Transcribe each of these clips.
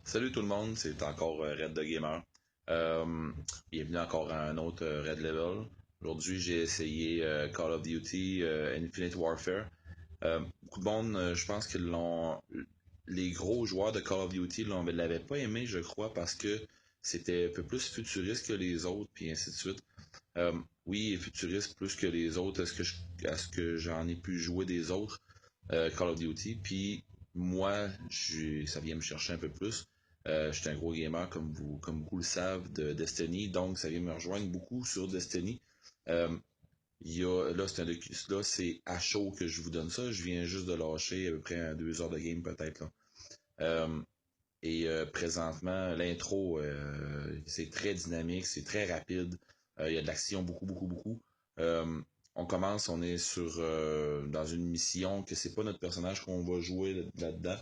Salut tout le monde, c'est encore Red the Gamer. Euh, Bienvenue encore à un autre Red Level. Aujourd'hui, j'ai essayé Call of Duty Infinite Warfare. Beaucoup de monde, je pense que les gros joueurs de Call of Duty l'avaient pas aimé, je crois, parce que c'était un peu plus futuriste que les autres, puis ainsi de suite. Euh, oui, futuriste plus que les autres, à ce que j'en ai pu jouer des autres Call of Duty. Puis moi, ça vient me chercher un peu plus. Je suis un gros gamer, comme beaucoup le savent, de Destiny, donc ça vient me rejoindre beaucoup sur Destiny. Euh, là, c'est à chaud que je vous donne ça. Je viens juste de lâcher à peu près 2 heures de game peut-être là. Euh, Présentement, l'intro, c'est très dynamique, c'est très rapide. Il y a de l'action beaucoup, beaucoup, beaucoup. Euh, on commence, on est dans une mission que c'est pas notre personnage qu'on va jouer là-dedans,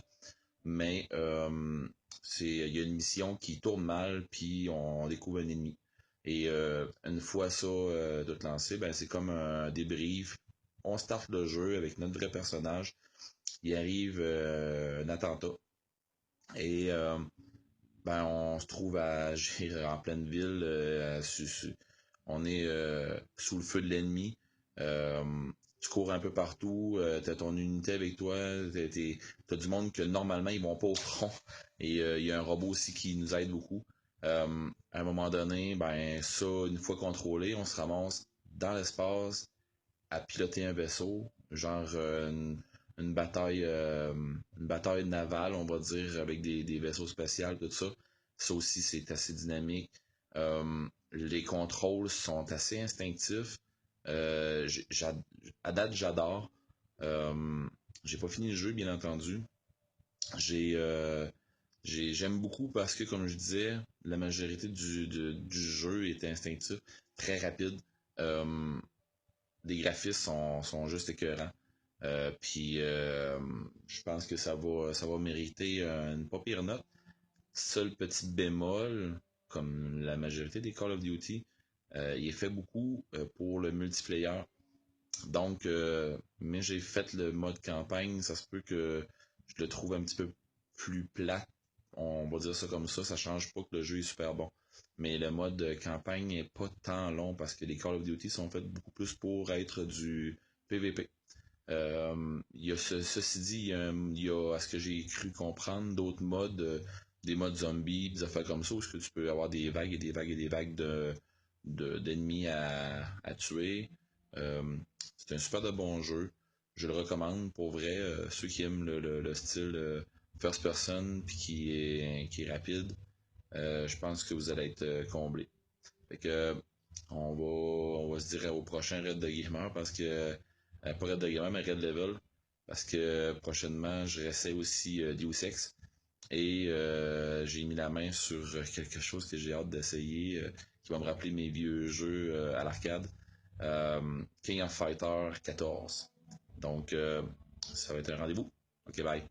mais il y a une mission qui tourne mal, puis on découvre un ennemi. Et une fois ça tout lancé, ben c'est comme un débrief. On start le jeu avec notre vrai personnage. Il arrive un attentat. Et ben, on se trouve à agir en pleine ville. On est sous le feu de l'ennemi. Euh, Tu cours un peu partout. T'as ton unité avec toi. T'as du monde que normalement ils vont pas au front. Et il y a un robot aussi qui nous aide beaucoup. À un moment donné, ben ça, une fois contrôlé, on se ramasse dans l'espace à piloter un vaisseau, genre une bataille navale, on va dire, avec des vaisseaux spatials, tout ça. Ça aussi, c'est assez dynamique. Les contrôles sont assez instinctifs. Euh, j'ai- j'a- à date, j'adore. Euh, j'ai pas fini le jeu, bien entendu. J'ai, euh, J'aime beaucoup parce que, comme je disais, la majorité du jeu est instinctif, très rapide. Euh, les graphismes sont juste écœurants. Je pense que ça va mériter une pas pire note. Seul petit bémol, comme la majorité des Call of Duty, il est fait beaucoup pour le multiplayer. Donc, mais j'ai fait le mode campagne, ça se peut que je le trouve un petit peu plus plat. On va dire ça comme ça change pas que le jeu est super bon. Mais le mode campagne n'est pas tant long parce que les Call of Duty sont faits beaucoup plus pour être du PVP. Il y a ceci dit, il y a, à ce que j'ai cru comprendre, d'autres modes, des modes zombies, des affaires comme ça, où est-ce que tu peux avoir des vagues et des vagues et des vagues d'ennemis à tuer. Euh, c'est un super de bon jeu. Je le recommande pour vrai. Ceux qui aiment le style first person puis qui est rapide, je pense que vous allez être comblés. Fait que on va se dire au prochain Red de Gamer parce que pas Red de Gamer mais Red Level parce que prochainement je réessaye aussi Deus Ex et j'ai mis la main sur quelque chose que j'ai hâte d'essayer qui va me rappeler mes vieux jeux à l'arcade. King of Fighter 14. Donc ça va être un rendez-vous. Ok, bye.